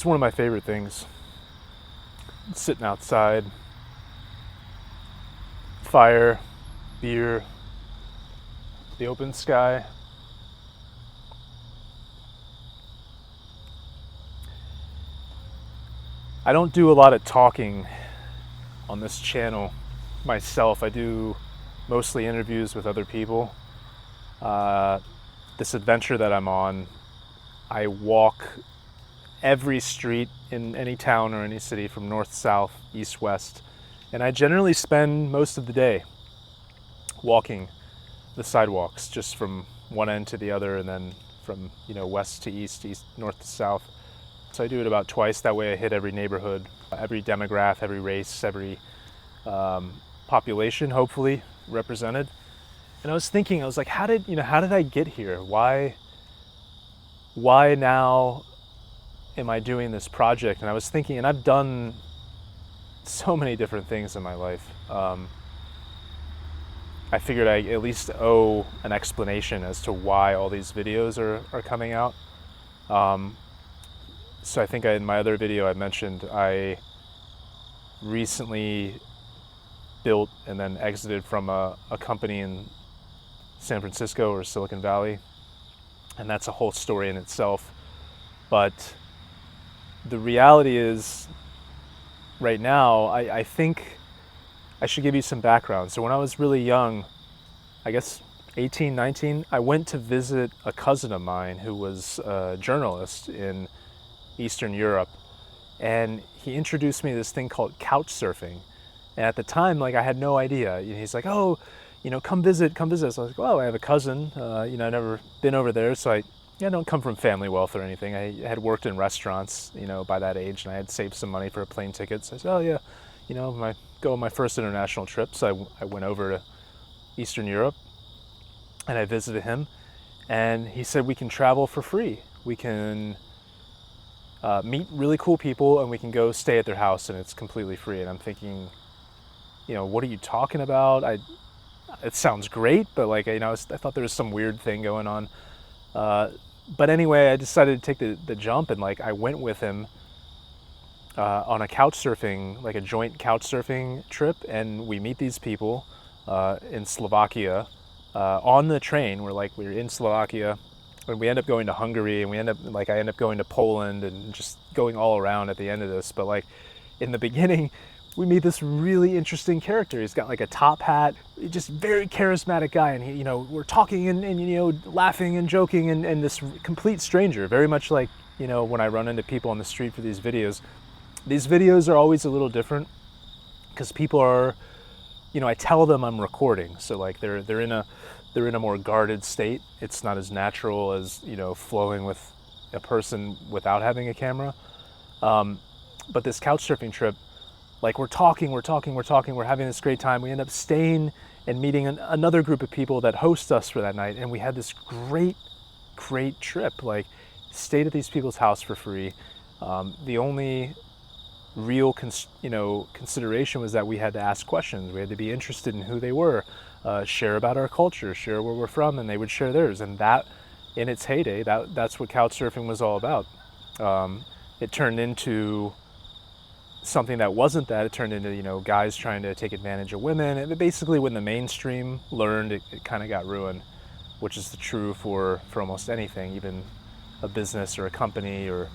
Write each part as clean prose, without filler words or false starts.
is one of my favorite things. Sitting outside, fire, beer, the open sky. I don't do a lot of talking on this channel myself. I do mostly interviews with other people. This adventure that I'm on, I walk every street in any town or any city from north, south, east, west, and I generally spend most of the day walking the sidewalks, just from one end to the other, and then from west to east, north to south. So I do it about twice. That way I hit every neighborhood, every demographic, every race, every population, hopefully represented. And I was thinking, I was like, how did I get here? Why now am I doing this project? And I was thinking, and I've done so many different things in my life. I figured I at least owe an explanation as to why all these videos are coming out. So I think in my other video I mentioned I recently built and then exited from a company in San Francisco or Silicon Valley, and that's a whole story in itself. But the reality is, right now, I think I should give you some background. So when I was really young, I guess 18, 19, I went to visit a cousin of mine who was a journalist in Eastern Europe, and he introduced me to this thing called couch surfing. And at the time, I had no idea. He's like, "Oh, come visit." So I was like, "Well, I have a cousin. I've never been over there, so I don't come from family wealth or anything. I had worked in restaurants, by that age, and I had saved some money for a plane ticket." So I said, "Oh yeah, go on my first international trip." So I went over to Eastern Europe, and I visited him, and he said we can travel for free. We can meet really cool people, and we can go stay at their house, and it's completely free. And I'm thinking, what are you talking about? It sounds great, but I thought there was some weird thing going on. But anyway, I decided to take the jump, and I went with him on a couch surfing, a joint couch surfing trip, and we meet these people in Slovakia on the train. We were in Slovakia, and we end up going to Hungary, and I end up going to Poland, and just going all around at the end of this. But in the beginning, we meet this really interesting character. He's got a top hat, just very charismatic guy, and we're talking and laughing and joking, and this complete stranger, very much when I run into people on the street for these videos. These videos are always a little different because people are, I tell them I'm recording, so they're in a more guarded state. It's not as natural as flowing with a person without having a camera. But this couch surfing trip, we're talking, we're having this great time. We end up staying and meeting another group of people that host us for that night, and we had this great trip. Stayed at these people's house for free. The only real consideration was that we had to ask questions. We had to be interested in who they were, share about our culture, share where we're from, and they would share theirs. And that, in its heyday, that's what couch surfing was all about. It turned into something that wasn't that. It turned into guys trying to take advantage of women. And basically, when the mainstream learned, it kind of got ruined, which is true for almost anything, even a business or a company or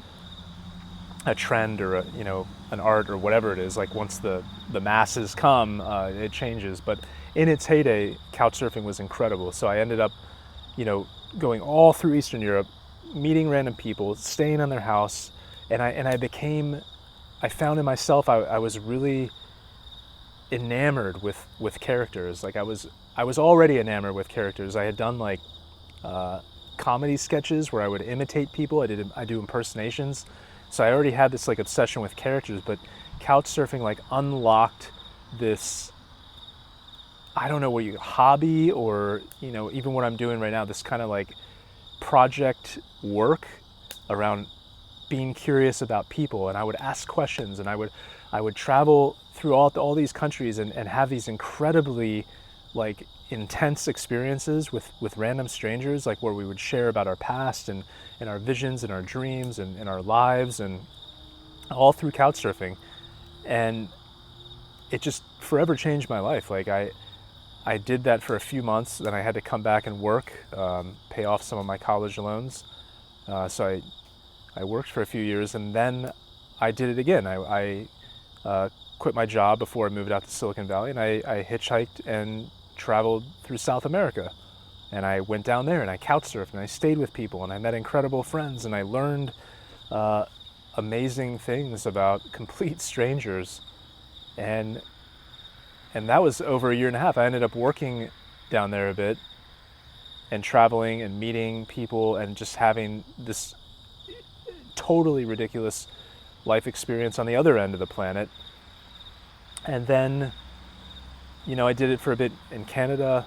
a trend or an art or whatever it is. Once the masses come, it changes. But in its heyday, couch surfing was incredible. So I ended up going all through Eastern Europe, meeting random people, staying on their house, and I found in myself I was really enamored with characters. I was already enamored with characters. I had done comedy sketches where I would imitate people. I do impersonations. So I already had this obsession with characters, but couch surfing unlocked this, I don't know what hobby, or even what I'm doing right now, this kind of project work around being curious about people. And I would ask questions, and I would travel through all these countries and have these incredibly intense experiences with random strangers, where we would share about our past and our visions and our dreams and our lives. And all through couch surfing. And it just forever changed my life. Like I did that for a few months, then I had to come back and work, pay off some of my college loans. So I worked for a few years, and then I did it again. I quit my job before I moved out to Silicon Valley, and I hitchhiked and traveled through South America. And I went down there and I couch surfed and I stayed with people and I met incredible friends and I learned amazing things about complete strangers. And that was over a year and a half. I ended up working down there a bit and traveling and meeting people and just having this totally ridiculous life experience on the other end of the planet. And then, I did it for a bit in Canada.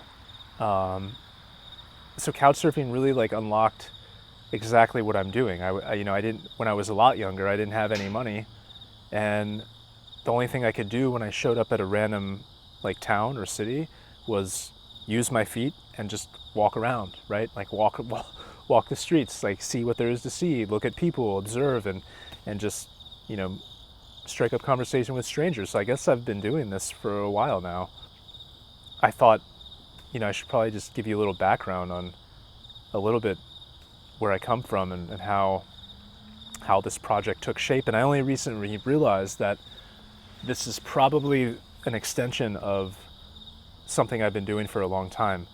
So couch surfing really like unlocked exactly what I'm doing. I didn't, when I was a lot younger, I didn't have any money. And the only thing I could do when I showed up at a random like town or city was use my feet and just walk around, right? Like walk the streets, like see what there is to see, look at people, observe, and just, strike up conversation with strangers. So I guess I've been doing this for a while now. I thought, I should probably just give you a little background on a little bit where I come from and how this project took shape. And I only recently realized that this is probably an extension of something I've been doing for a long time.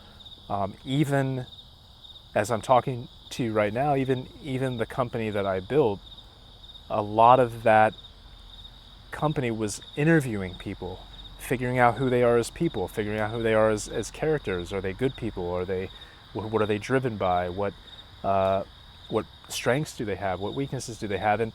Even as I'm talking to you right now, even the company that I built, a lot of that company was interviewing people, figuring out who they are as people, figuring out who they are as characters. Are they good people? What are they driven by? What strengths do they have? What weaknesses do they have?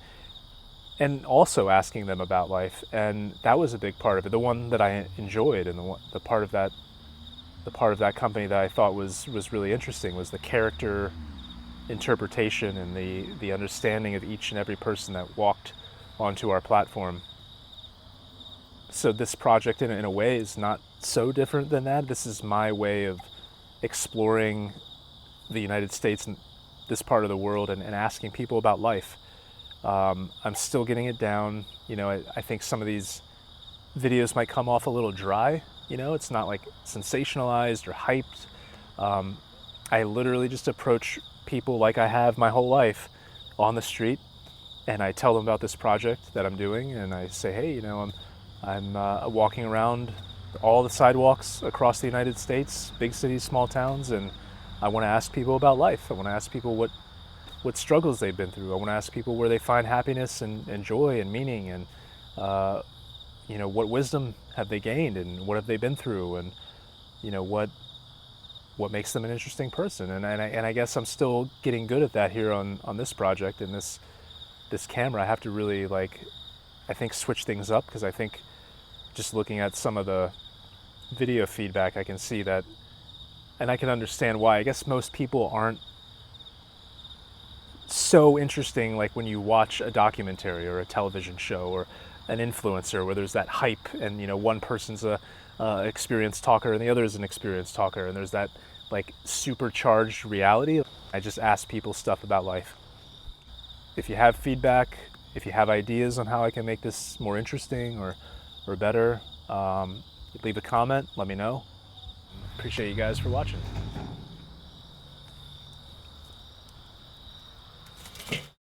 And also asking them about life. And that was a big part of it. The one that I enjoyed, and the part of that company that I thought was really interesting was the character interpretation and the understanding of each and every person that walked onto our platform. So this project in a way is not so different than that. This is my way of exploring the United States and this part of the world and asking people about life. I'm still getting it down. I think some of these videos might come off a little dry. It's not like sensationalized or hyped. I literally just approach people like I have my whole life on the street, and I tell them about this project that I'm doing, and I say, hey, I'm walking around all the sidewalks across the United States, big cities, small towns, and I want to ask people about life. I want to ask people what struggles they've been through. I want to ask people where they find happiness and joy and meaning, and what wisdom have they gained, and what have they been through, and what makes them an interesting person. And I guess I'm still getting good at that here on this project and this camera. I have to really I think switch things up, because I think just looking at some of the video feedback, I can see that, and I can understand why. I guess most people aren't so interesting like when you watch a documentary or a television show or an influencer where there's that hype and one person's a experienced talker and the other is an experienced talker, and there's that supercharged reality. I just ask people stuff about life. If you have feedback, if you have ideas on how I can make this more interesting or better, leave a comment, let me know. Appreciate you guys for watching.